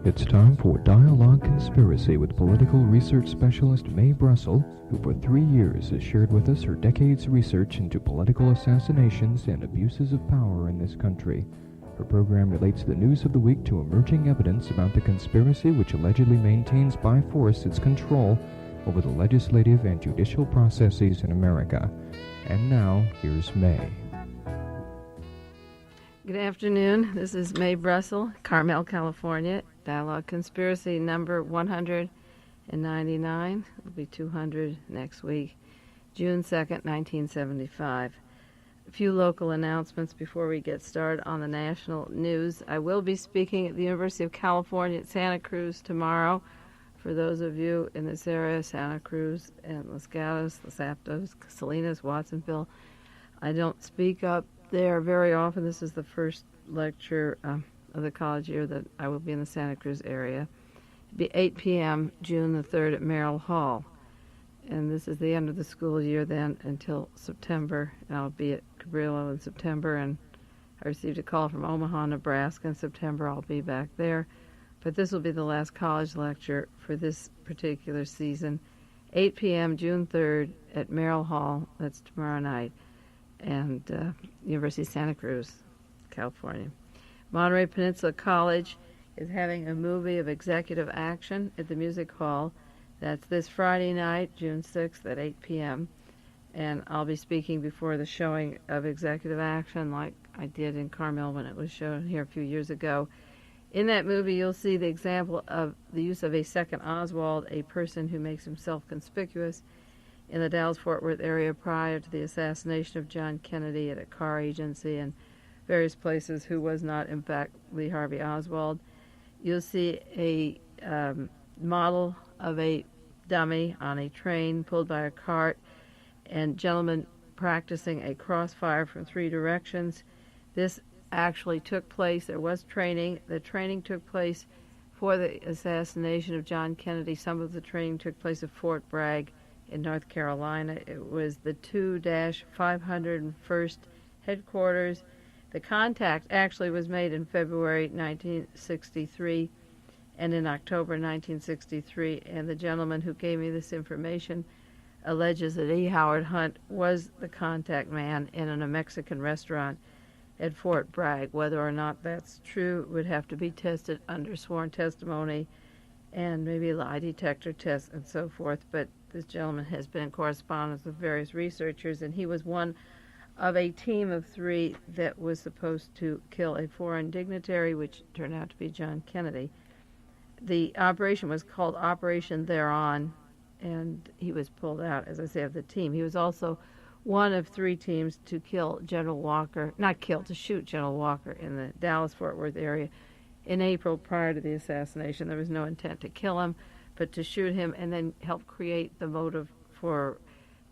It's time for Dialogue Conspiracy with political research specialist Mae Brussell, who for 3 years has shared with us her decades' research into political assassinations and abuses of power in this country. Her program relates the news of the week to emerging evidence about the conspiracy which allegedly maintains by force its control over the legislative and judicial processes in America. And now, here's Mae. Good afternoon. This is Mae Brussell, Carmel, California. Dialogue Conspiracy number 199. It'll be 200 next week. June 2nd, 1975. A few local announcements before we get started on the national news. I will be speaking at the University of California at Santa Cruz tomorrow. For those of you in this area, Santa Cruz and Los Gatos, Los Aptos, Salinas, Watsonville, I don't speak up there very often. This is the first lecture of the college year that I will be in the Santa Cruz area. It'll be 8 p.m. June the 3rd at Merrill Hall. And this is the end of the school year then until September. And I'll be at Cabrillo in September, and I received a call from Omaha, Nebraska in September. I'll be back there. But this will be the last college lecture for this particular season. 8 p.m. June 3rd at Merrill Hall. That's tomorrow night. And University of Santa Cruz, California. Monterey Peninsula College is having a movie of executive action at the Music Hall. That's this Friday night, June 6th at 8 p.m. And I'll be speaking before the showing of executive action like I did in Carmel when it was shown here a few years ago. In that movie, you'll see the example of the use of a second Oswald, a person who makes himself conspicuous in the Dallas-Fort Worth area prior to the assassination of John Kennedy at a car agency and various places, who was not, in fact, Lee Harvey Oswald. You'll see a model of a dummy on a train pulled by a cart, and gentlemen practicing a crossfire from 3 directions. This actually took place. There was training. The training took place for the assassination of John Kennedy. Some of the training took place at Fort Bragg in North Carolina. It was the 2-501st headquarters. The contact actually was made in February 1963 and in October 1963, and the gentleman who gave me this information alleges that E. Howard Hunt was the contact man in a Mexican restaurant at Fort Bragg. Whether or not that's true would have to be tested under sworn testimony and maybe a lie detector test and so forth, but this gentleman has been in correspondence with various researchers, and he was one of a team of 3 that was supposed to kill a foreign dignitary, which turned out to be John Kennedy. The operation was called Operation Thereon, and he was pulled out, as I say, of the team. He was also one of 3 teams to kill General Walker, to shoot General Walker in the Dallas-Fort Worth area in April prior to the assassination. There was no intent to kill him, but to shoot him and then help create the motive for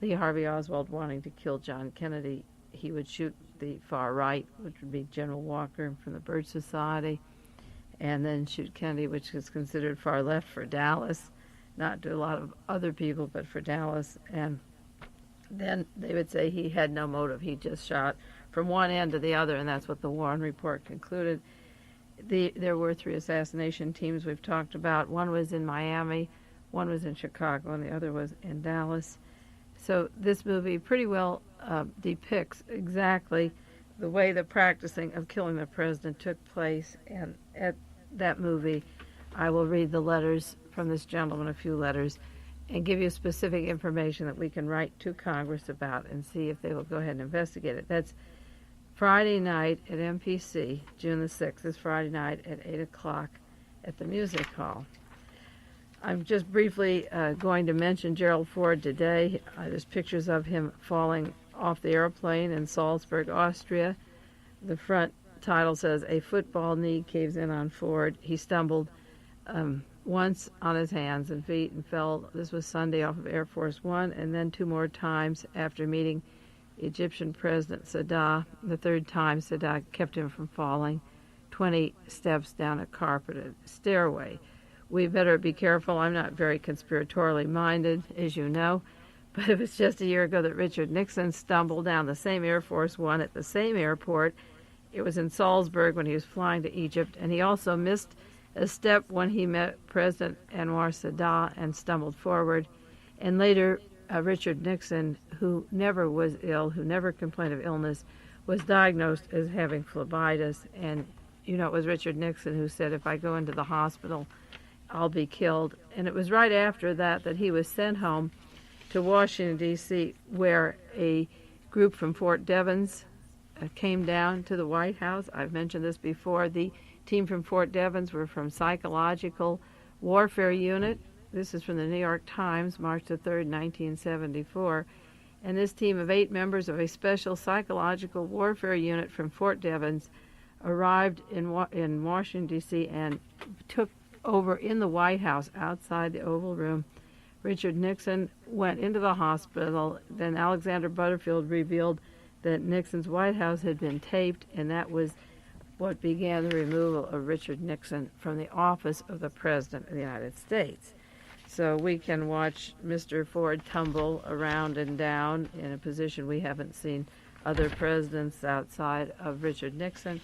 Lee Harvey Oswald wanting to kill John Kennedy. He would shoot the far right, which would be General Walker from the Bird Society, and then shoot Kennedy, which is considered far left for Dallas, not to a lot of other people, but for Dallas. And then they would say he had no motive. He just shot from one end to the other, and that's what the Warren Report concluded. There were 3 assassination teams we've talked about. One was in Miami, one was in Chicago, and the other was in Dallas. So this movie pretty well depicts exactly the way the practicing of killing the president took place. And at that movie, I will read the letters from this gentleman, a few letters, and give you specific information that we can write to Congress about and see if they will go ahead and investigate it. That's Friday night at MPC, June the 6th, this Friday night at 8 o'clock at the Music Hall. I'm just briefly going to mention Gerald Ford today. There's pictures of him falling off the airplane in Salzburg, Austria. The front title says, "A football knee caves in on Ford. He stumbled once on his hands and feet and fell." This was Sunday off of Air Force One, and then 2 more times after meeting Egyptian President Sadat. The 3rd time, Sadat kept him from falling 20 steps down a carpeted stairway. We better be careful. I'm not very conspiratorially minded, as you know, but it was just a year ago that Richard Nixon stumbled down the same Air Force One at the same airport. It was in Salzburg when he was flying to Egypt, and he also missed a step when he met President Anwar Sadat and stumbled forward, and later Richard Nixon, who never was ill, who never complained of illness, was diagnosed as having phlebitis. And it was Richard Nixon who said, if I go into the hospital, I'll be killed. And it was right after that he was sent home to Washington, D.C., where a group from Fort Devens came down to the White House. I've mentioned this before. The team from Fort Devens were from Psychological Warfare Unit. This is from the New York Times, March the 3rd, 1974. And this team of 8 members of a special psychological warfare unit from Fort Devens arrived in Washington, D.C. and took over in the White House outside the Oval Room. Richard Nixon went into the hospital. Then Alexander Butterfield revealed that Nixon's White House had been taped, and that was what began the removal of Richard Nixon from the office of the President of the United States. So we can watch Mr. Ford tumble around and down in a position we haven't seen other presidents outside of Richard Nixon,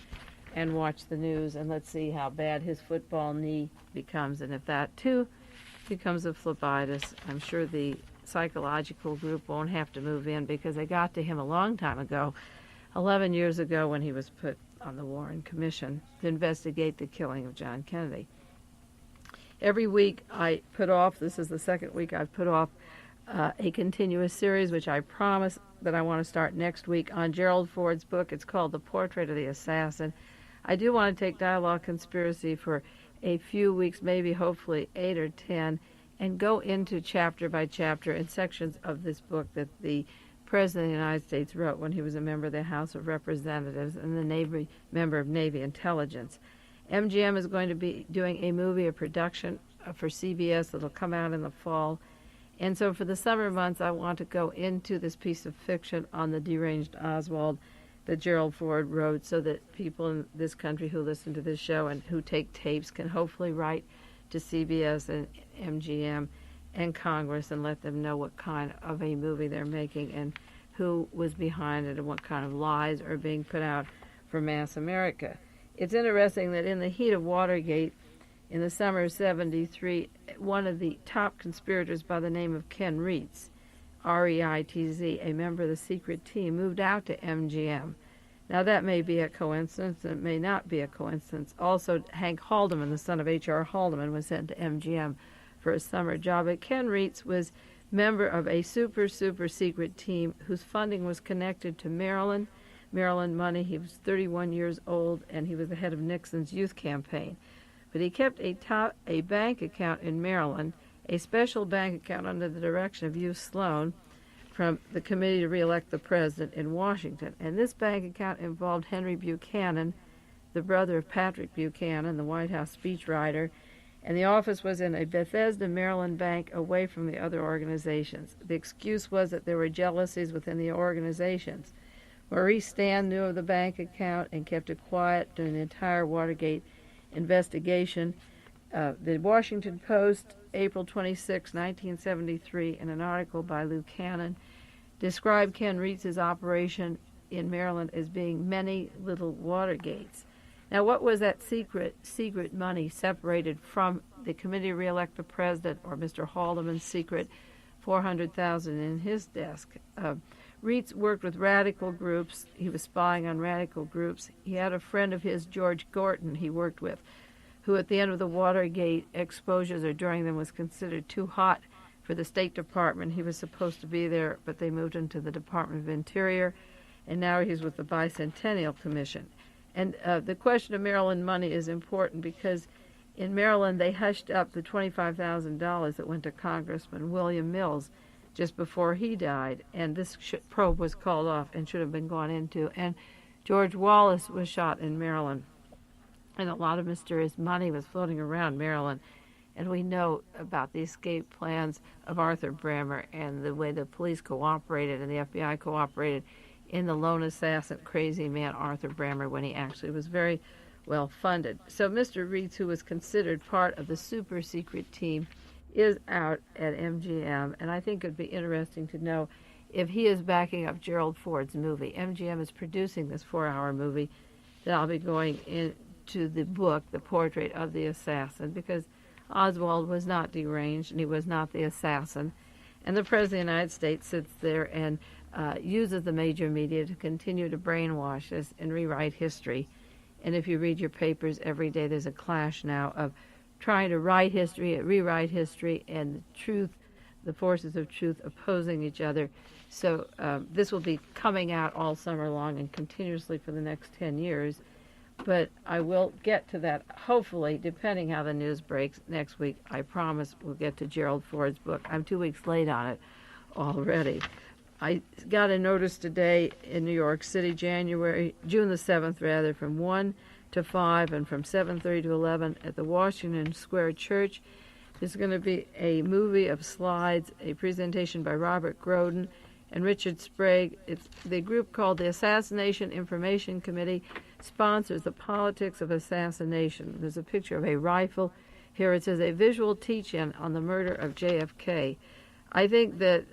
and watch the news, and let's see how bad his football knee becomes. And if that, too, becomes a phlebitis, I'm sure the psychological group won't have to move in, because they got to him a long time ago, 11 years ago, when he was put on the Warren Commission to investigate the killing of John Kennedy. Every week I put off, this is the second week I've put off a continuous series, which I promise that I want to start next week, on Gerald Ford's book. It's called The Portrait of the Assassin. I do want to take Dialogue Conspiracy for a few weeks, maybe hopefully 8 or 10, and go into chapter by chapter in sections of this book that the President of the United States wrote when he was a member of the House of Representatives and the member of Navy Intelligence. MGM is going to be doing a movie, a production for CBS that'll come out in the fall. And so for the summer months, I want to go into this piece of fiction on the deranged Oswald that Gerald Ford wrote, so that people in this country who listen to this show and who take tapes can hopefully write to CBS and MGM and Congress and let them know what kind of a movie they're making and who was behind it and what kind of lies are being put out for mass America. It's interesting that in the heat of Watergate, in the summer of '73, one of the top conspirators by the name of Ken Reitz, R-E-I-T-Z, a member of the secret team, moved out to MGM. Now that may be a coincidence, and it may not be a coincidence. Also, Hank Haldeman, the son of H.R. Haldeman, was sent to MGM for a summer job. But Ken Reitz was member of a super secret team whose funding was connected to Maryland money. He was 31 years old, and he was the head of Nixon's youth campaign. But he kept a bank account in Maryland, a special bank account under the direction of Hugh Sloan from the Committee to Re-elect the President in Washington. And this bank account involved Henry Buchanan, the brother of Patrick Buchanan, the White House speechwriter, and the office was in a Bethesda, Maryland bank away from the other organizations. The excuse was that there were jealousies within the organizations. Maurice Stan knew of the bank account and kept it quiet during the entire Watergate investigation. The Washington Post, April 26, 1973, in an article by Lou Cannon, described Ken Reitz's operation in Maryland as being many little Watergates. Now, what was that secret money separated from the Committee to Re-elect the President, or Mr. Haldeman's secret $400,000 in his desk? Reitz worked with radical groups. He was spying on radical groups. He had a friend of his, George Gorton, he worked with, who at the end of the Watergate exposures or during them was considered too hot for the State Department. He was supposed to be there, but they moved him to the Department of Interior, and now he's with the Bicentennial Commission. And the question of Maryland money is important because in Maryland they hushed up the $25,000 that went to Congressman William Mills just before he died, and this probe was called off and should have been gone into. And George Wallace was shot in Maryland, and a lot of mysterious money was floating around Maryland. And we know about the escape plans of Arthur Brammer and the way the police cooperated and the FBI cooperated in the lone assassin, crazy man Arthur Brammer, when he actually was very well funded. So Mr. Reitz, who was considered part of the super secret team, is out at MGM, and I think it'd be interesting to know if he is backing up Gerald Ford's movie. MGM is producing this 4-hour movie that I'll be going in to the book, The Portrait of the Assassin, because Oswald was not deranged and he was not the assassin. And the President of the United States sits there and uses the major media to continue to brainwash us and rewrite history. And if you read your papers every day, there's a clash now of trying to write history, rewrite history, and the truth, the forces of truth opposing each other. So this will be coming out all summer long and continuously for the next 10 years. But I will get to that, hopefully, depending how the news breaks next week. I promise we'll get to Gerald Ford's book. I'm 2 weeks late on it already. I got a notice today in New York City, June the 7th, from 1 to 5 and from 7:30 to 11 at the Washington Square Church. There's going to be a movie of slides, a presentation by Robert Groden and Richard Sprague. It's the group called the Assassination Information Committee sponsors the politics of assassination. There's a picture of a rifle. Here it says a visual teach-in on the murder of JFK. I think that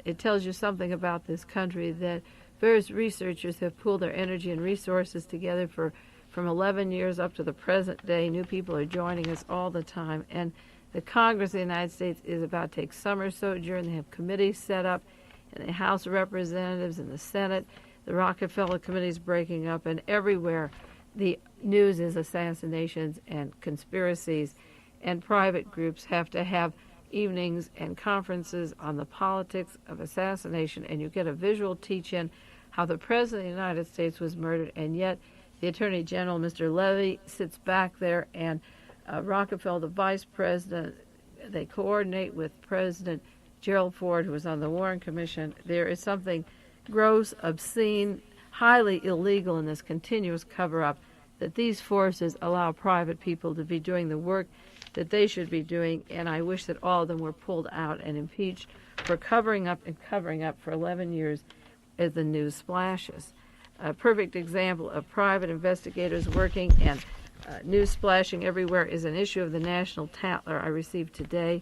it tells you something about this country, that various researchers have pooled their energy and resources together from 11 years up to the present day. New people are joining us all the time. And the Congress of the United States is about to take summer sojourn. They have committees set up in the House of Representatives and the Senate. The Rockefeller Committee is breaking up, and everywhere the news is assassinations and conspiracies, and private groups have to have evenings and conferences on the politics of assassination, and you get a visual teach-in how the President of the United States was murdered, and yet the Attorney General, Mr. Levy, sits back there, and Rockefeller, the Vice President, they coordinate with President Gerald Ford, who was on the Warren Commission. There is something gross, obscene, highly illegal in this continuous cover-up that these forces allow private people to be doing the work that they should be doing, and I wish that all of them were pulled out and impeached for covering up for 11 years as the news splashes. A perfect example of private investigators working and news splashing everywhere is an issue of the National Tatler I received today.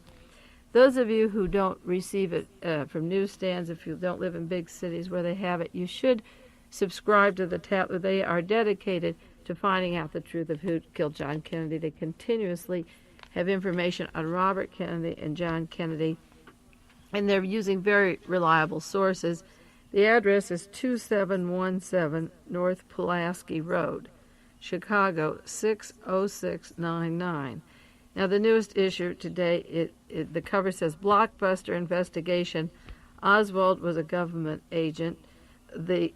Those of you who don't receive it from newsstands, if you don't live in big cities where they have it, you should subscribe to the Tatler. They are dedicated to finding out the truth of who killed John Kennedy. They continuously have information on Robert Kennedy and John Kennedy, and they're using very reliable sources. The address is 2717 North Pulaski Road, Chicago 60699. Now, the newest issue today, the cover says, Blockbuster Investigation. Oswald was a government agent. The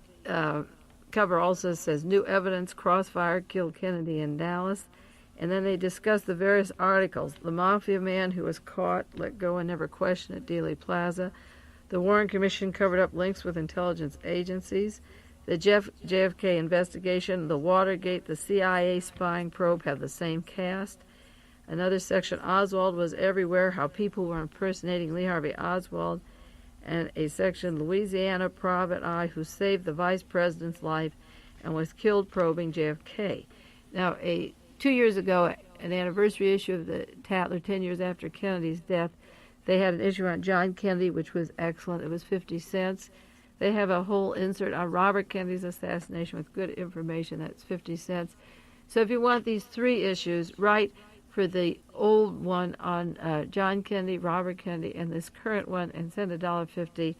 cover also says, New Evidence, Crossfire Killed Kennedy in Dallas. And then they discuss the various articles. The Mafia Man who was caught, let go, and never questioned at Dealey Plaza. The Warren Commission covered up links with intelligence agencies. The JFK investigation, the Watergate, the CIA spying probe have the same cast. Another section, Oswald was everywhere, how people were impersonating Lee Harvey Oswald. And a section, Louisiana Private Eye, who saved the vice president's life and was killed probing JFK. Now, 2 years ago, an anniversary issue of the Tatler, 10 years after Kennedy's death, they had an issue on John Kennedy, which was excellent. It was 50 cents. They have a whole insert on Robert Kennedy's assassination with good information. That's 50 cents. So if you want these three issues, write for the old one on John Kennedy, Robert Kennedy, and this current one, and send $1.50,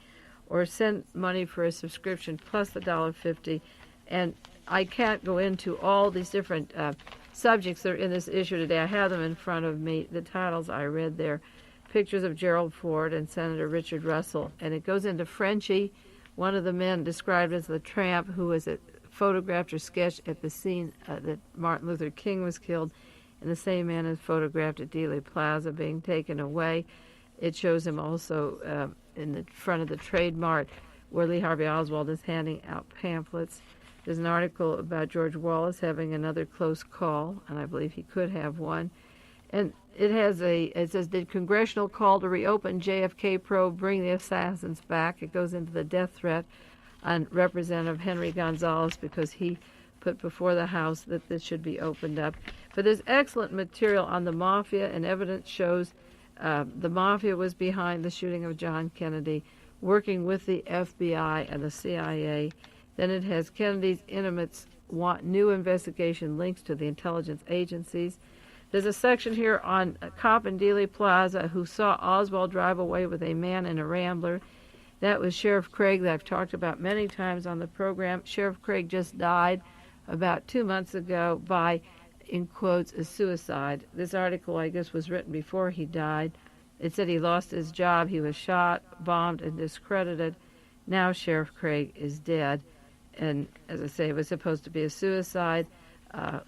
or send money for a subscription plus the $1.50. And I can't go into all these different subjects that are in this issue today. I have them in front of me, the titles I read there. Pictures of Gerald Ford and Senator Richard Russell. And it goes into Frenchie, one of the men described as the tramp who was photographed or sketched at the scene that Martin Luther King was killed. And the same man is photographed at Dealey Plaza being taken away. It shows him also in the front of the Trade Mart where Lee Harvey Oswald is handing out pamphlets. There's an article about George Wallace having another close call, and I believe he could have one. And it says, did congressional call to reopen JFK probe bring the assassins back? It goes into the death threat on Representative Henry Gonzalez because he put before the House that this should be opened up. But there's excellent material on the Mafia, and evidence shows the Mafia was behind the shooting of John Kennedy, working with the FBI and the CIA. Then it has Kennedy's intimates want new investigation links to the intelligence agencies. There's a section here on a cop in Dealey Plaza who saw Oswald drive away with a man in a Rambler. That was Sheriff Craig that I've talked about many times on the program. Sheriff Craig just died about 2 months ago by, in quotes, a suicide. This article, I guess, was written before he died. It said he lost his job, he was shot, bombed, and discredited. Now Sheriff Craig is dead. And as I say, it was supposed to be a suicide.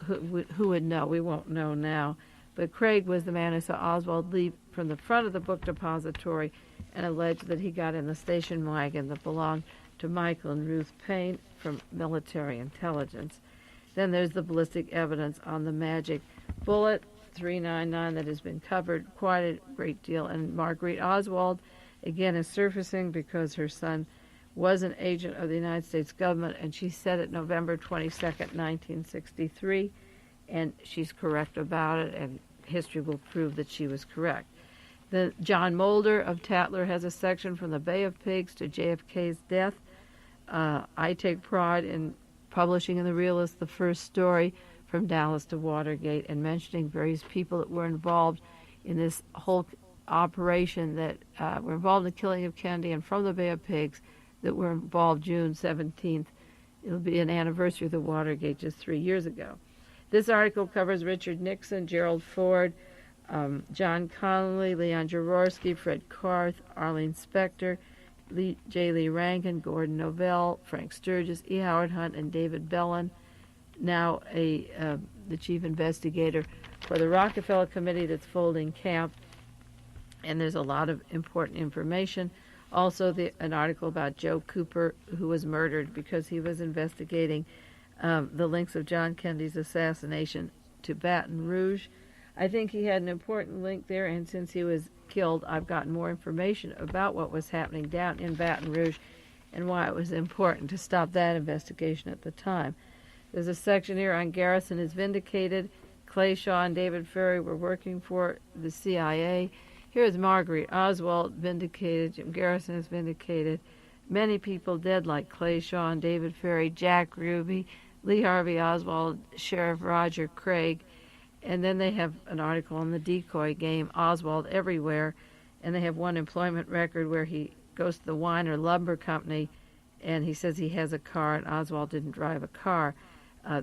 Who would know? We won't know now. But Craig was the man who saw Oswald leave from the front of the book depository and alleged that he got in the station wagon that belonged to Michael and Ruth Payne from military intelligence. Then there's the ballistic evidence on the magic bullet 399 that has been covered quite a great deal. And Marguerite Oswald, again, is surfacing because her son was an agent of the United States government, and she said it November 22nd, 1963, and she's correct about it, and history will prove that she was correct. The John Mulder of Tatler has a section from the Bay of Pigs to JFK's death. I take pride in publishing in the Realist the first story from Dallas to Watergate and mentioning various people that were involved in this whole operation that were involved in the killing of Kennedy, and from the Bay of Pigs that were involved June 17th. It'll be an anniversary of the Watergate just 3 years ago. This article covers Richard Nixon, Gerald Ford, John Connolly, Leon Jaworski, Fred Karth, Arlene Specter, J. Lee Rankin, Gordon Novell, Frank Sturgis, E. Howard Hunt, and David Bellin, now the chief investigator for the Rockefeller Committee that's folding camp. And there's a lot of important information. Also, an article about Joe Cooper, who was murdered because he was investigating the links of John Kennedy's assassination to Baton Rouge. I think he had an important link there, and since he was killed, I've gotten more information about what was happening down in Baton Rouge and why it was important to stop that investigation at the time. There's a section here on Garrison is vindicated. Clay Shaw and David Ferry were working for the CIA. Here's Marguerite Oswald vindicated. Jim Garrison is vindicated. Many people dead like Clay Shaw and David Ferry, Jack Ruby, Lee Harvey Oswald, Sheriff Roger Craig. And then they have an article on the decoy game, Oswald Everywhere. And they have one employment record where he goes to the Weiner Lumber Company and he says he has a car and Oswald didn't drive a car.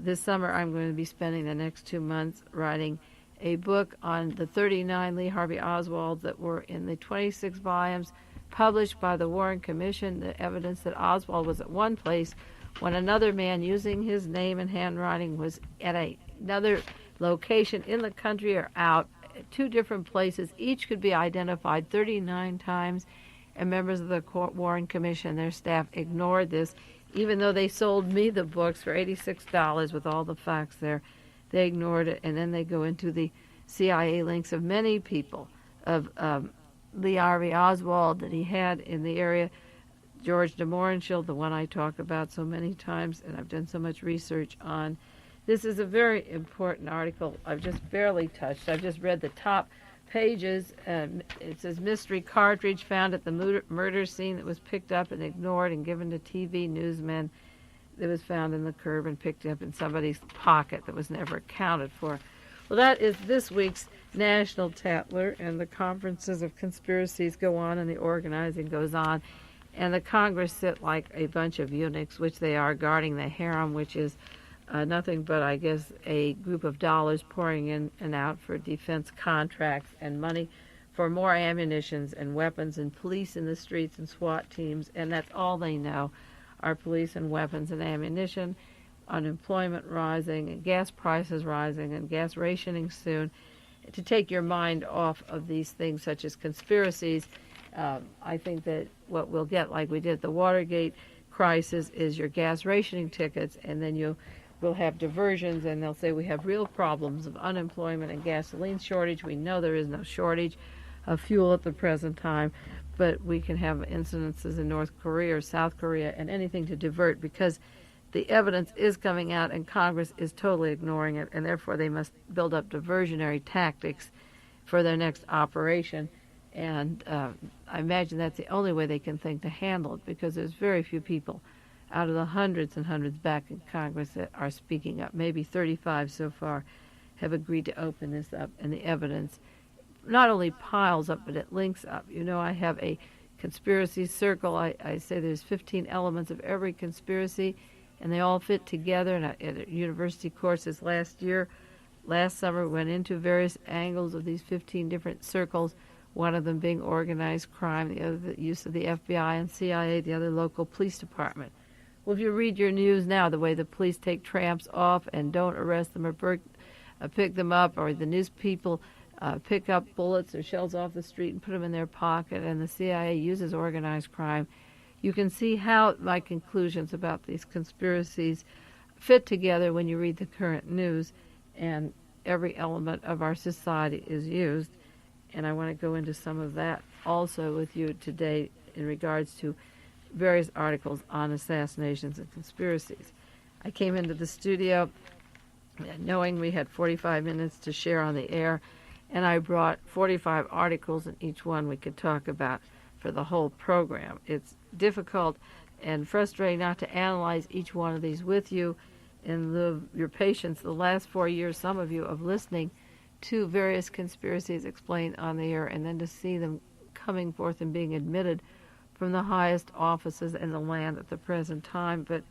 This summer I'm going to be spending the next 2 months writing a book on the 39 Lee Harvey Oswalds that were in the 26 volumes published by the Warren Commission, the evidence that Oswald was at one place when another man using his name and handwriting was at another location in the country or out, 2 different places. Each could be identified 39 times, and members of the Warren Commission and their staff ignored this, even though they sold me the books for $86 with all the facts there. They ignored it, and then they go into the CIA links of many people, of Lee Harvey Oswald that he had in the area, George de Mohrenschildt, the one I talk about so many times, and I've done so much research on. This is a very important article I've just barely touched. I've just read the top pages. It says mystery cartridge found at the murder scene that was picked up and ignored and given to TV newsmen. That was found in the curb and picked up in somebody's pocket that was never accounted for. Well, that is this week's National Tatler, and the conferences of conspiracies go on and the organizing goes on, and the Congress sit like a bunch of eunuchs, which they are, guarding the harem, which is nothing but, I guess, a group of dollars pouring in and out for defense contracts and money for more ammunitions and weapons and police in the streets and SWAT teams, and that's all they know. Our police and weapons and ammunition, unemployment rising, and gas prices rising, and gas rationing soon. To take your mind off of these things such as conspiracies, I think that what we'll get, like we did at the Watergate crisis, is your gas rationing tickets, and then we'll have diversions, and they'll say we have real problems of unemployment and gasoline shortage. We know there is no shortage of fuel at the present time, but we can have incidences in North Korea or South Korea and anything to divert, because the evidence is coming out and Congress is totally ignoring it, and therefore they must build up diversionary tactics for their next operation. And I imagine that's the only way they can think to handle it, because there's very few people out of the hundreds and hundreds back in Congress that are speaking up. Maybe 35 so far have agreed to open this up, and the evidence not only piles up, but it links up. You know, I have a conspiracy circle. I say there's 15 elements of every conspiracy, and they all fit together. And at university courses last summer, we went into various angles of these 15 different circles, one of them being organized crime, the other the use of the FBI and CIA, the other local police department. Well, if you read your news now, the way the police take tramps off and don't arrest them or pick them up, or the news people pick up bullets or shells off the street and put them in their pocket, and the CIA uses organized crime, you can see how my conclusions about these conspiracies fit together when you read the current news, and every element of our society is used. And I want to go into some of that also with you today in regards to various articles on assassinations and conspiracies. I came into the studio knowing we had 45 minutes to share on the air, and I brought 45 articles, and each one we could talk about for the whole program. It's difficult and frustrating not to analyze each one of these with you in your patience the last 4 years, some of you, of listening to various conspiracies explained on the air, and then to see them coming forth and being admitted from the highest offices in the land at the present time. But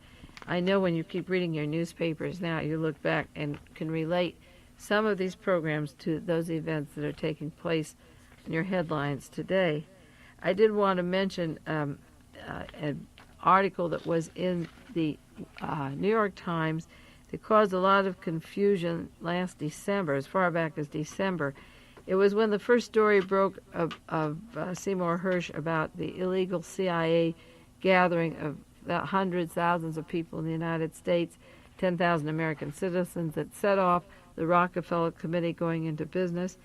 I know when you keep reading your newspapers now, you look back and can relate some of these programs to those events that are taking place in your headlines today. I did want to mention an article that was in the New York Times that caused a lot of confusion last December, as far back as December. It was when the first story broke of Seymour Hersh about the illegal CIA gathering of hundreds, thousands of people in the United States, 10,000 American citizens, that set off the Rockefeller Committee going into business.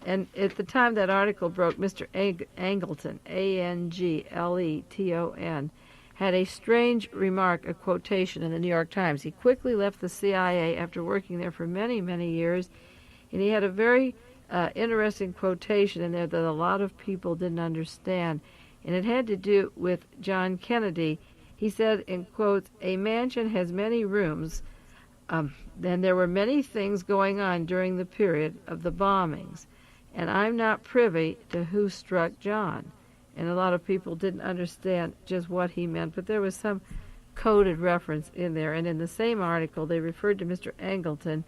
And at the time that article broke, Mr. Angleton, Angleton, had a strange remark, a quotation in the New York Times. He quickly left the CIA after working there for many, many years, and he had a very interesting quotation in there that a lot of people didn't understand, and it had to do with John Kennedy. He said, in quotes, "A mansion has many rooms, and there were many things going on during the period of the bombings, and I'm not privy to who struck John." And a lot of people didn't understand just what he meant, but there was some coded reference in there. And in the same article, they referred to Mr. Angleton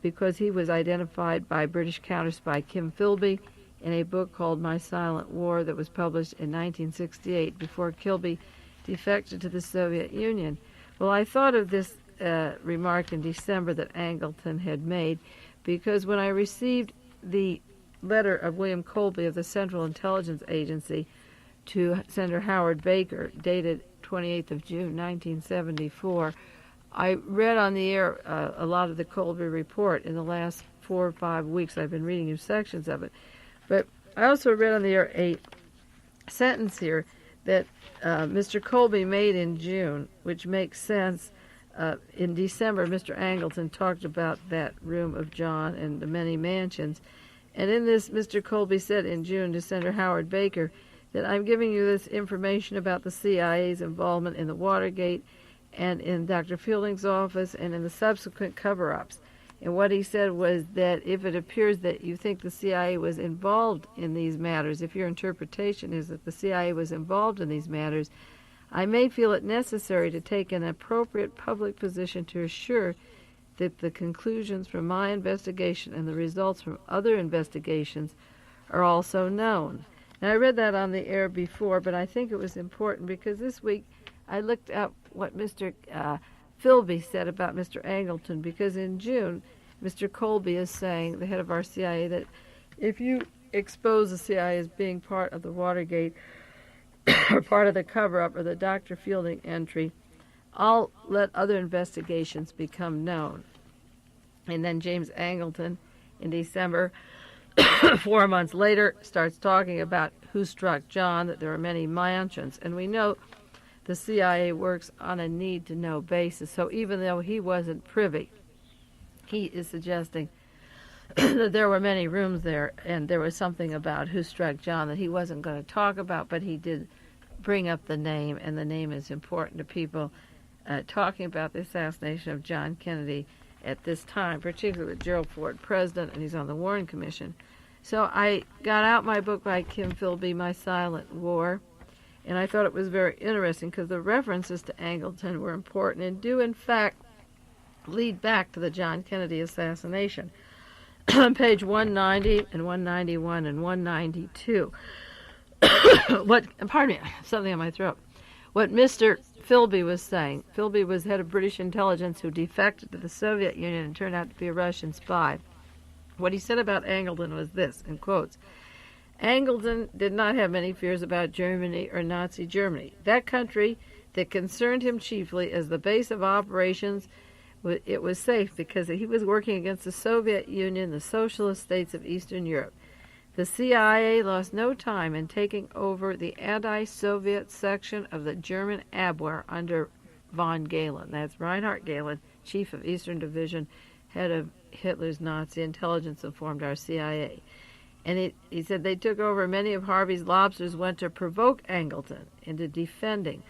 because he was identified by British counterspy Kim Philby in a book called My Silent War that was published in 1968 before Philby defected to the Soviet Union. Well, I thought of this remark in December that Angleton had made because when I received the letter of William Colby of the Central Intelligence Agency to Senator Howard Baker, dated 28th of June, 1974, I read on the air a lot of the Colby report in the last 4 or 5 weeks. I've been reading you sections of it. But I also read on the air a sentence here that Mr. Colby made in June, which makes sense. In December, Mr. Angleton talked about that room of John and the many mansions. And in this, Mr. Colby said in June to Senator Howard Baker that I'm giving you this information about the CIA's involvement in the Watergate and in Dr. Fielding's office and in the subsequent cover-ups. And what he said was that if it appears that you think the CIA was involved in these matters, if your interpretation is that the CIA was involved in these matters, I may feel it necessary to take an appropriate public position to assure that the conclusions from my investigation and the results from other investigations are also known. And I read that on the air before, but I think it was important because this week I looked up what Mr. Philby said about Mr. Angleton, because in June, Mr. Colby is saying, the head of our CIA, that if you expose the CIA as being part of the Watergate or part of the cover-up or the Dr. Fielding entry, I'll let other investigations become known. And then James Angleton, in December, 4 months later, starts talking about who struck John, that there are many mansions. And we know the CIA works on a need-to-know basis. So even though he wasn't privy, he is suggesting that there were many rooms there, and there was something about who struck John that he wasn't going to talk about, but he did bring up the name, and the name is important to people talking about the assassination of John Kennedy at this time, particularly with Gerald Ford president, and he's on the Warren Commission. So I got out my book by Kim Philby, My Silent War, and I thought it was very interesting because the references to Angleton were important and do, in fact, lead back to the John Kennedy assassination. On page 190 and 191 and 192. Pardon me, something in my throat. What Mr. Philby was saying, Philby was head of British intelligence who defected to the Soviet Union and turned out to be a Russian spy. What he said about Angleton was this, in quotes, Angleton did not have many fears about Germany or Nazi Germany. That country that concerned him chiefly as the base of operations, it was safe because he was working against the Soviet Union, the socialist states of Eastern Europe. The CIA lost no time in taking over the anti-Soviet section of the German Abwehr under von Galen. That's Reinhard Galen, chief of Eastern Division, head of Hitler's Nazi intelligence, informed our CIA. And he said they took over. Many of Harvey's lobsters went to provoke Angleton into defending,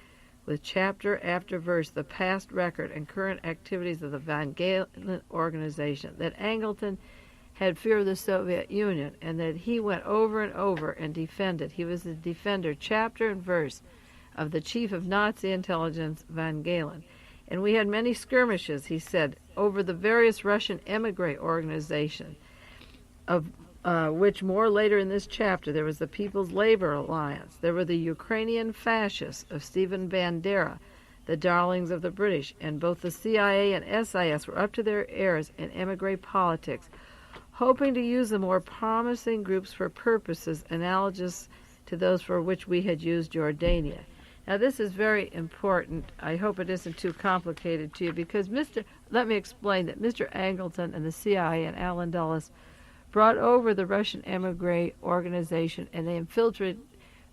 with chapter after verse, the past record and current activities of the von Galen organization, that Angleton had fear of the Soviet Union, and that he went over and over and defended. He was the defender, chapter and verse, of the chief of Nazi intelligence, von Galen. And we had many skirmishes, he said, over the various Russian emigre organizations, of which more later in this chapter. There was the People's Labor Alliance. There were the Ukrainian fascists of Stephen Bandera, the darlings of the British, and both the CIA and SIS were up to their ears in emigre politics, hoping to use the more promising groups for purposes analogous to those for which we had used Jordania. Now, this is very important. I hope it isn't too complicated to you, because let me explain that Mr. Angleton and the CIA and Allen Dulles brought over the Russian emigre organization, and they infiltrated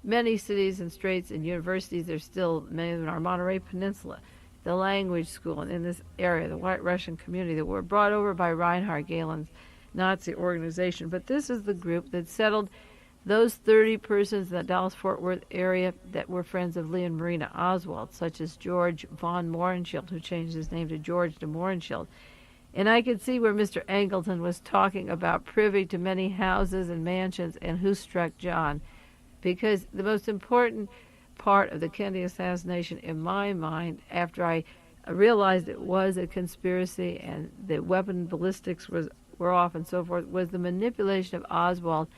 many cities and states and universities. There's still many of them in our Monterey Peninsula, the language school, and in this area, the white Russian community that were brought over by Reinhard Galen's Nazi organization. But this is the group that settled those 30 persons in the Dallas-Fort Worth area that were friends of Lee and Marina Oswald, such as George von Mohrenschildt, who changed his name to George de Mohrenschildt. And I could see where Mr. Angleton was talking about privy to many houses and mansions and who struck John, because the most important part of the Kennedy assassination in my mind, after I realized it was a conspiracy and that weapon ballistics were off and so forth, was the manipulation of Oswald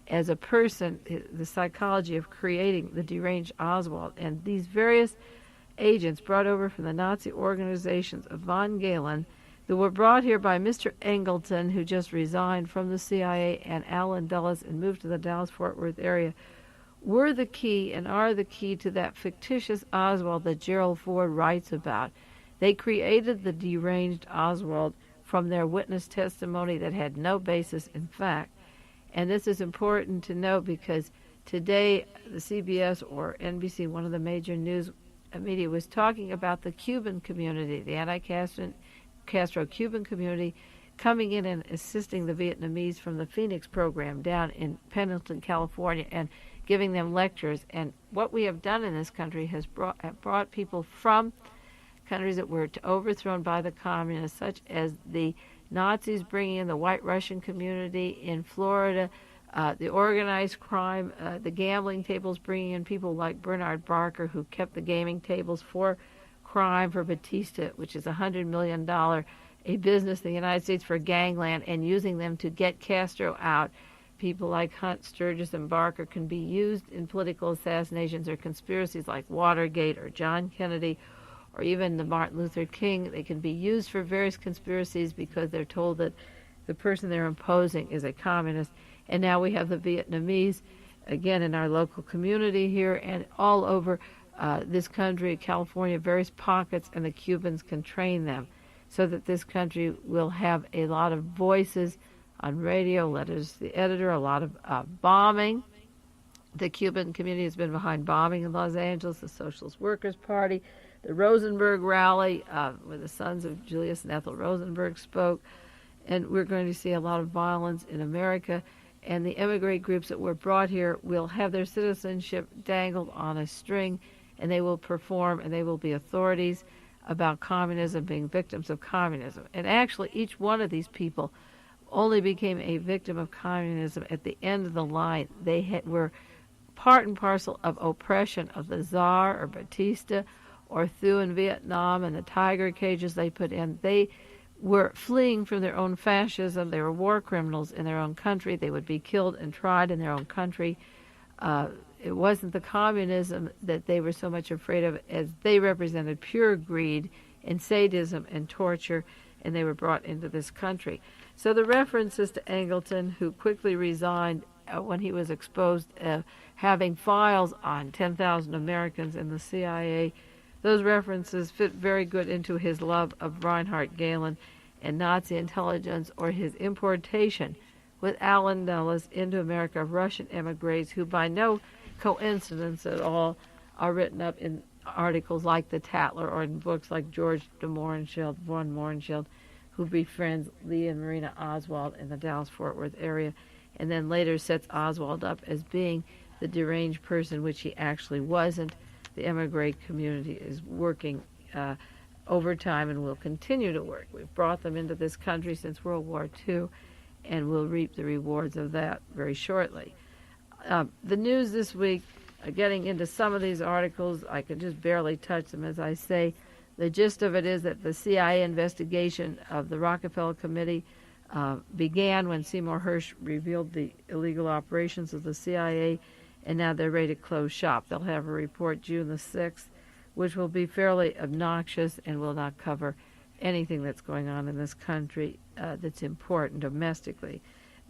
as a person, the psychology of creating the deranged Oswald. And these various agents brought over from the Nazi organizations of von Galen, that were brought here by Mr. Angleton, who just resigned from the CIA, and Allen Dulles and moved to the Dallas-Fort Worth area, were the key and are the key to that fictitious Oswald that Gerald Ford writes about. They created the deranged Oswald from their witness testimony that had no basis in fact. And this is important to note because today the CBS or NBC, one of the major news media, was talking about the Cuban community, the anti-Castro Cuban community, coming in and assisting the Vietnamese from the Phoenix program down in Pendleton, California, and giving them lectures. And what we have done in this country has brought people from countries that were overthrown by the communists, such as the Nazis bringing in the white Russian community in Florida, the organized crime, the gambling tables bringing in people like Bernard Barker, who kept the gaming tables for crime for Batista, which is $100 million, a business in the United States for gangland, and using them to get Castro out. People like Hunt, Sturgis, and Barker can be used in political assassinations or conspiracies like Watergate or John Kennedy or even the Martin Luther King. They can be used for various conspiracies because they're told that the person they're imposing is a communist. And now we have the Vietnamese, again, in our local community here and all over this country, California, various pockets, and the Cubans can train them so that this country will have a lot of voices on radio, letters to the editor, a lot of bombing. The Cuban community has been behind bombing in Los Angeles, the Socialist Workers' Party, the Rosenberg rally, where the sons of Julius and Ethel Rosenberg spoke. And we're going to see a lot of violence in America. And the emigre groups that were brought here will have their citizenship dangled on a string, and they will perform, and they will be authorities. about communism, being victims of communism. And actually, each one of these people only became a victim of communism at the end of the line. They were part and parcel of oppression of the Tsar or Batista or Thieu in Vietnam and the tiger cages they put in. They were fleeing from their own fascism. They were war criminals in their own country. They would be killed and tried in their own country. It wasn't the communism that they were so much afraid of, as they represented pure greed and sadism and torture, and they were brought into this country. So the references to Angleton, who quickly resigned when he was exposed having files on 10,000 Americans in the CIA, those references fit very good into his love of Reinhard Gehlen and Nazi intelligence, or his importation with Allen Dulles into America of Russian emigres who, by no coincidence at all, are written up in articles like the Tatler or in books like George de Mohrenschildt, von Mohrenschildt, who befriends Lee and Marina Oswald in the Dallas-Fort Worth area, and then later sets Oswald up as being the deranged person, which he actually wasn't. The emigre community is working overtime and will continue to work. We've brought them into this country since World War II, and we'll reap the rewards of that very shortly. The news this week, getting into some of these articles, I could just barely touch them, as I say. The gist of it is that the CIA investigation of the Rockefeller Committee began when Seymour Hersh revealed the illegal operations of the CIA, and now they're ready to close shop. They'll have a report June the 6th, which will be fairly obnoxious and will not cover anything that's going on in this country that's important domestically.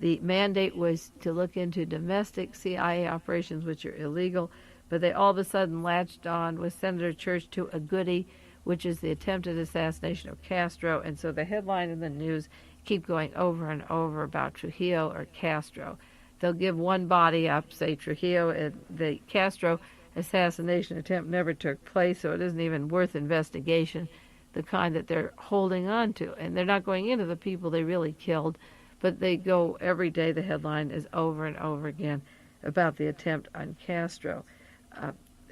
The mandate was to look into domestic CIA operations, which are illegal, but they all of a sudden latched on with Senator Church to a goodie, which is the attempted assassination of Castro. And so the headline in the news keep going over and over about Trujillo or Castro. They'll give one body up, say Trujillo, and the Castro assassination attempt never took place, so it isn't even worth investigation, the kind that they're holding on to. And they're not going into the people they really killed, but they go every day. The headline is over and over again about the attempt on Castro.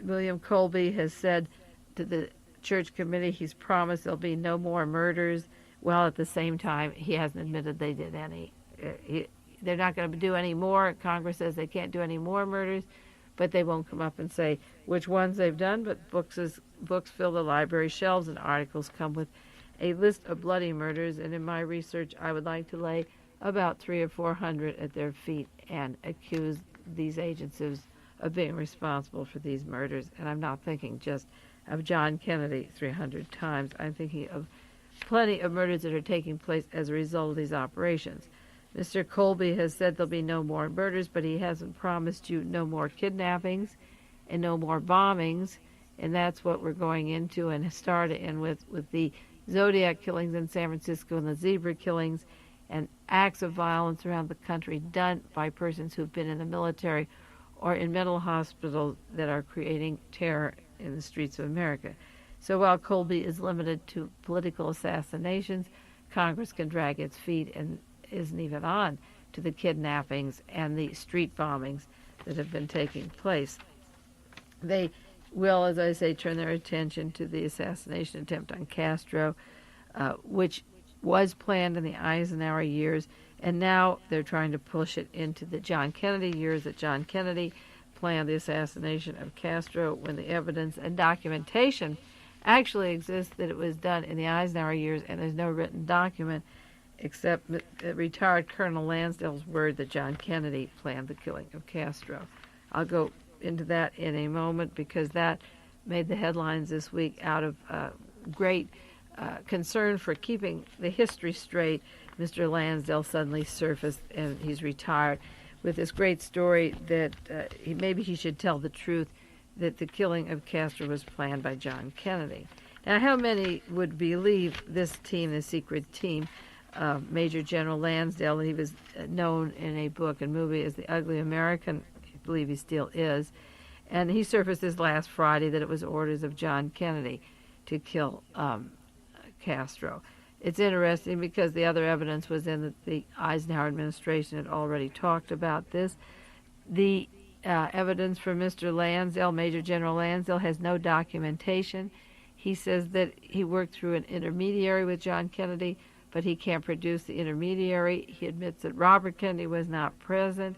William Colby has said to the Church Committee he's promised there'll be no more murders, while at the same time he hasn't admitted they did any. They're not going to do any more. Congress says they can't do any more murders, but they won't come up and say which ones they've done. But books fill the library shelves, and articles come with a list of bloody murders. And in my research, I would like to lay about 300 or 400 at their feet and accuse these agencies of being responsible for these murders. And I'm not thinking just of John Kennedy 300 times. I'm thinking of plenty of murders that are taking place as a result of these operations. Mr. Colby has said there'll be no more murders, but he hasn't promised you no more kidnappings and no more bombings, and that's what we're going into and started in with the Zodiac killings in San Francisco and the zebra killings and acts of violence around the country done by persons who've been in the military or in mental hospitals that are creating terror in the streets of America. So while Colby is limited to political assassinations, Congress can drag its feet and isn't even on to the kidnappings and the street bombings that have been taking place. They will, as I say, turn their attention to the assassination attempt on Castro, which was planned in the Eisenhower years, and now they're trying to push it into the John Kennedy years, that John Kennedy planned the assassination of Castro, when the evidence and documentation actually exists that it was done in the Eisenhower years, and there's no written document except retired Colonel Lansdale's word that John Kennedy planned the killing of Castro. I'll go into that in a moment, because that made the headlines this week out of great concern for keeping the history straight. Mr. Lansdale suddenly surfaced, and he's retired, with this great story that maybe he should tell the truth, that the killing of Castro was planned by John Kennedy. Now, how many would believe this team, the secret team, Major General Lansdale? He was known in a book and movie as the Ugly American. I believe he still is. And he surfaced this last Friday that it was orders of John Kennedy to kill Castro. It's interesting because the other evidence was in that the Eisenhower administration had already talked about this. The evidence from Mr. Lansdale, Major General Lansdale, has no documentation. He says that he worked through an intermediary with John Kennedy, but he can't produce the intermediary. He admits that Robert Kennedy was not present,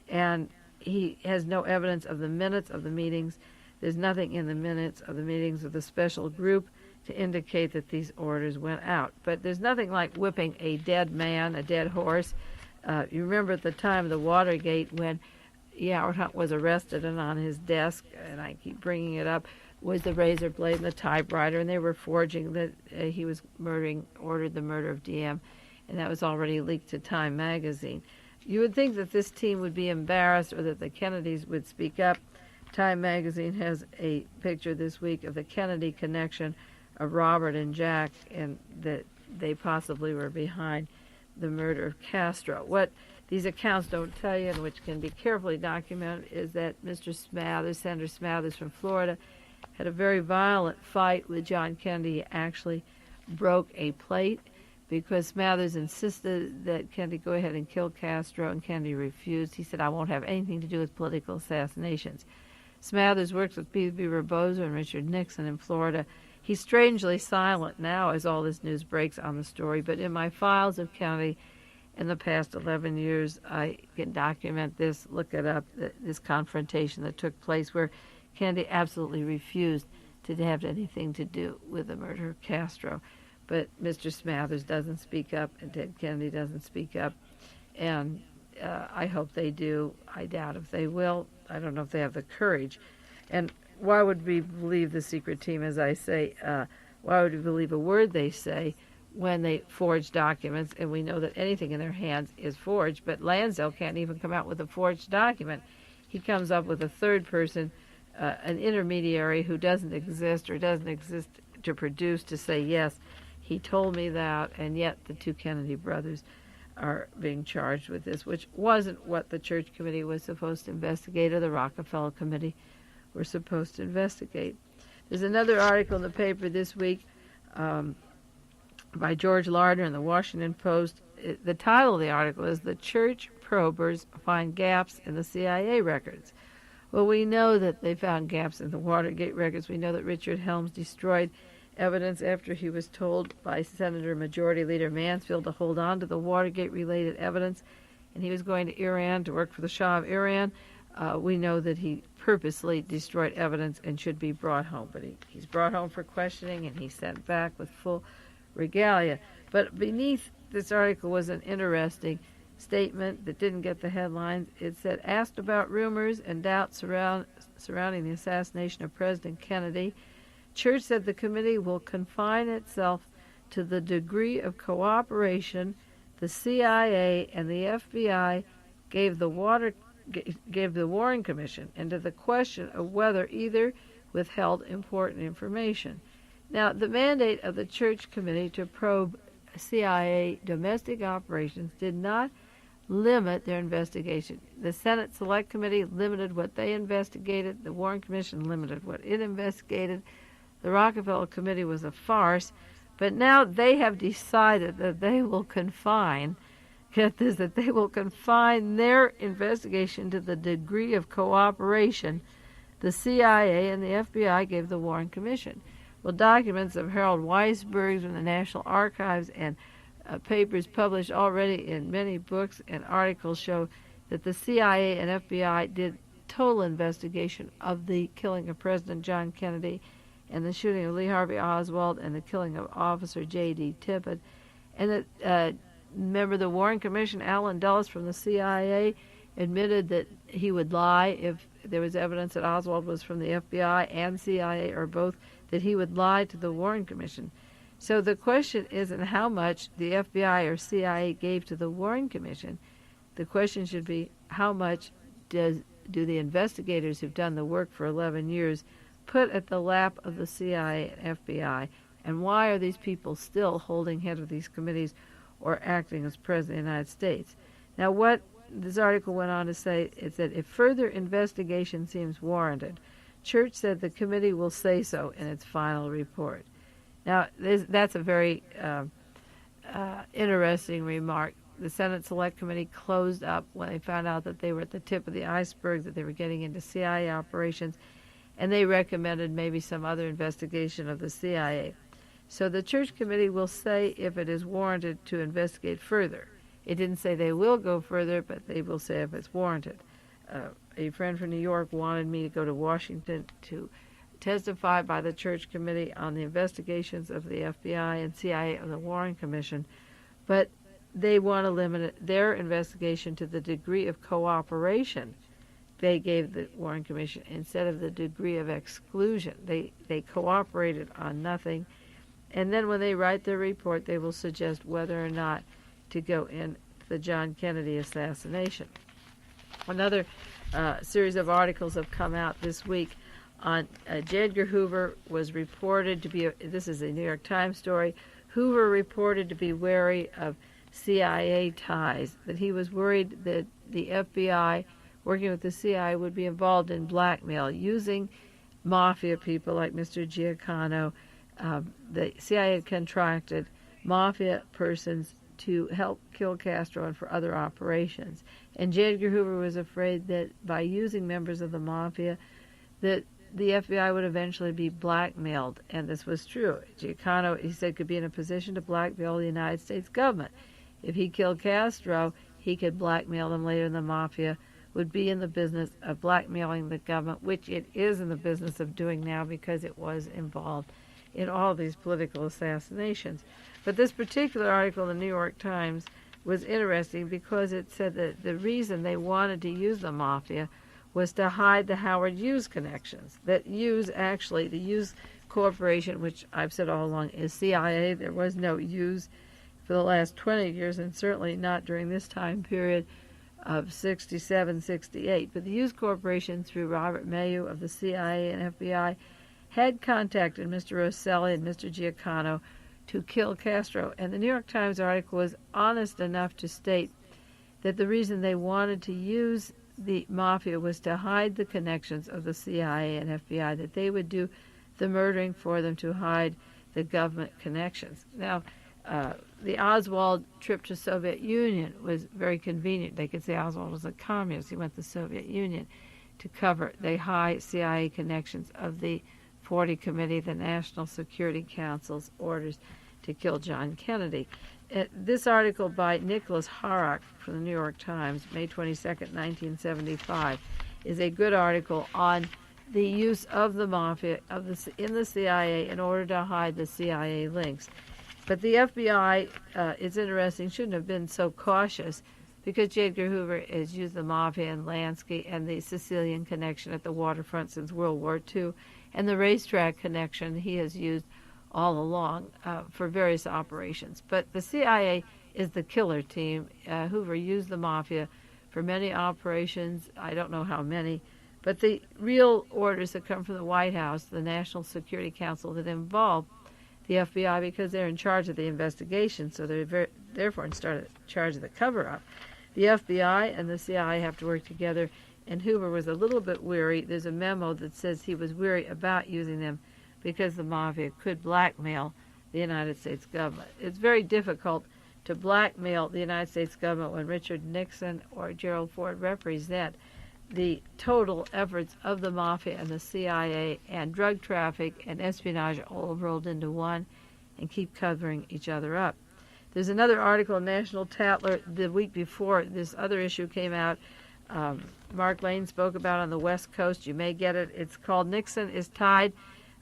and he has no evidence of the minutes of the meetings. There's nothing in the minutes of the meetings of the special group to indicate that these orders went out. But there's nothing like whipping a dead man, a dead horse. You remember at the time of the Watergate when Howard Hunt was arrested, and on his desk, and I keep bringing it up, was the razor blade and the typewriter, and they were forging that he was ordered the murder of DM, and that was already leaked to Time magazine. You would think that this team would be embarrassed or that the Kennedys would speak up. Time magazine has a picture this week of the Kennedy connection of Robert and Jack, and that they possibly were behind the murder of Castro. What these accounts don't tell you, and which can be carefully documented, is that Mr. Smathers, Senator Smathers from Florida, had a very violent fight with John Kennedy. He actually broke a plate because Smathers insisted that Kennedy go ahead and kill Castro, and Kennedy refused. He said, "I won't have anything to do with political assassinations." Smathers worked with P.B. Rebozo and Richard Nixon in Florida. He's strangely silent now as all this news breaks on the story, but in my files of Kennedy in the past 11 years, I can document this, look it up, this confrontation that took place where Kennedy absolutely refused to have anything to do with the murder of Castro. But Mr. Smathers doesn't speak up, and Ted Kennedy doesn't speak up, and I hope they do. I doubt if they will. I don't know if they have the courage. And why would we believe the secret team, as I say? Why would we believe a word they say when they forge documents, and we know that anything in their hands is forged? But Lansdale can't even come out with a forged document. He comes up with a third person, an intermediary who doesn't exist or doesn't exist to produce, to say, yes, he told me that, and yet the two Kennedy brothers are being charged with this, which wasn't what the Church Committee was supposed to investigate or the Rockefeller Committee were supposed to investigate. There's another article in the paper this week by George Lardner in the Washington Post. The title of the article is "The Church Probers Find Gaps in the CIA Records." Well, we know that they found gaps in the Watergate records. We know that Richard Helms destroyed evidence after he was told by Senator Majority Leader Mansfield to hold on to the Watergate-related evidence, and he was going to Iran to work for the Shah of Iran. We know that he purposely destroyed evidence and should be brought home, but he's brought home for questioning, and he's sent back with full regalia. But beneath this article was an interesting statement that didn't get the headlines. It said, asked about rumors and doubts surrounding the assassination of President Kennedy, Church said the committee will confine itself to the degree of cooperation the CIA and the FBI gave the Warren Commission, and to the question of whether either withheld important information. Now, the mandate of the Church Committee to probe CIA domestic operations did not limit their investigation. The Senate Select Committee limited what they investigated. The Warren Commission limited what it investigated. The Rockefeller Committee was a farce. But now they have decided that they will confine, get this, that they will confine their investigation to the degree of cooperation the CIA and the FBI gave the Warren Commission. Well, documents of Harold Weisberg from the National Archives and papers published already in many books and articles show that the CIA and FBI did total investigation of the killing of President John Kennedy and the shooting of Lee Harvey Oswald and the killing of Officer J.D. Tippit. And that member of the Warren Commission, Alan Dulles from the CIA, admitted that he would lie if there was evidence that Oswald was from the FBI and CIA or both, that he would lie to the Warren Commission. So the question isn't how much the FBI or CIA gave to the Warren Commission. The question should be how much do the investigators who've done the work for 11 years put at the lap of the CIA and FBI, and why are these people still holding head of these committees or acting as President of the United States? Now, what this article went on to say is that if further investigation seems warranted, Church said the committee will say so in its final report. Now, that's a very interesting remark. The Senate Select Committee closed up when they found out that they were at the tip of the iceberg, that they were getting into CIA operations. and they recommended maybe some other investigation of the CIA. So the Church Committee will say if it is warranted to investigate further. It didn't say they will go further, but they will say if it's warranted. A friend from New York wanted me to go to Washington to testify by the Church Committee on the investigations of the FBI and CIA of the Warren Commission, but they want to limit their investigation to the degree of cooperation they gave the Warren Commission instead of the degree of exclusion. They cooperated on nothing, and then when they write their report, they will suggest whether or not to go in the John Kennedy assassination. Another series of articles have come out this week on J. Edgar Hoover was reported to be, this is a New York Times story, Hoover reported to be wary of CIA ties, that he was worried that the FBI, working with the CIA, would be involved in blackmail, using mafia people like Mr. Giancano. The CIA had contracted mafia persons to help kill Castro and for other operations. And J. Edgar Hoover was afraid that by using members of the mafia, that the FBI would eventually be blackmailed. And this was true. Giancano, he said, could be in a position to blackmail the United States government. If he killed Castro, he could blackmail them later, and the mafia would be in the business of blackmailing the government, which it is in the business of doing now because it was involved in all these political assassinations. But this particular article in the New York Times was interesting because it said that the reason they wanted to use the mafia was to hide the Howard Hughes connections. That Hughes, actually, the Hughes Corporation, which I've said all along is CIA, there was no Hughes for the last 20 years, and certainly not during this time period of 67, 68. But the Hughes Corporation, through Robert Mayu of the CIA and FBI, had contacted Mr. Rosselli and Mr. Giancano to kill Castro. And the New York Times article was honest enough to state that the reason they wanted to use the mafia was to hide the connections of the CIA and FBI, that they would do the murdering for them to hide the government connections. Now, the Oswald trip to Soviet Union was very convenient. They could say Oswald was a communist. He went to the Soviet Union to cover the high CIA connections of the 40 Committee, the National Security Council's orders to kill John Kennedy. This article by Nicholas Harrach from the New York Times, May 22nd, 1975, is a good article on the use of the mafia in the CIA in order to hide the CIA links. But the FBI, it's interesting, shouldn't have been so cautious because J. Edgar Hoover has used the mafia and Lansky and the Sicilian connection at the waterfront since World War II, and the racetrack connection he has used all along for various operations. But the CIA is the killer team. Hoover used the mafia for many operations. I don't know how many, but the real orders that come from the White House, the National Security Council, that involve the FBI because they're in charge of the investigation, so they're therefore in charge of the cover-up. The FBI and the CIA have to work together, and Hoover was a little bit weary. There's a memo that says he was weary about using them because the mafia could blackmail the United States government. It's very difficult to blackmail the United States government when Richard Nixon or Gerald Ford represent the total efforts of the mafia and the CIA and drug traffic and espionage all rolled into one and keep covering each other up. There's another article in National Tatler the week before this other issue came out. Mark Lane spoke about on the West Coast. You may get it. It's called Nixon is Tied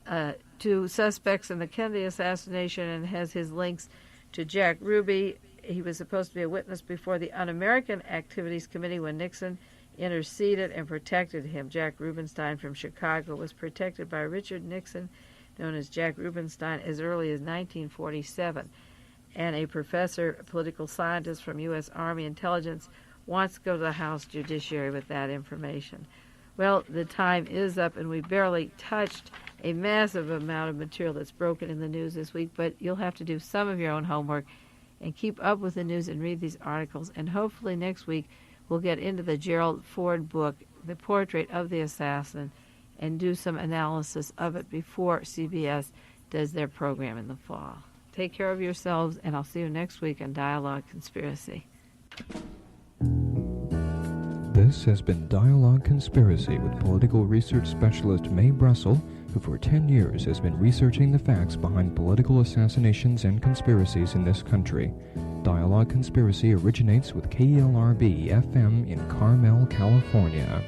to Suspects in the Kennedy Assassination and has his links to Jack Ruby. He was supposed to be a witness before the Un-American Activities Committee when Nixon interceded and protected him. Jack Rubenstein from Chicago was protected by Richard Nixon, known as Jack Rubenstein, as early as 1947. And a professor, a political scientist from U.S. Army Intelligence, wants to go to the House Judiciary with that information. Well, the time is up, and we barely touched a massive amount of material that's broken in the news this week, but you'll have to do some of your own homework and keep up with the news and read these articles. And hopefully next week we'll get into the Gerald Ford book, The Portrait of the Assassin, and do some analysis of it before CBS does their program in the fall. Take care of yourselves, and I'll see you next week on Dialogue Conspiracy. This has been Dialogue Conspiracy with political research specialist Mae Brussell, who for 10 years has been researching the facts behind political assassinations and conspiracies in this country. Dialogue Conspiracy originates with KLRB FM in Carmel, California.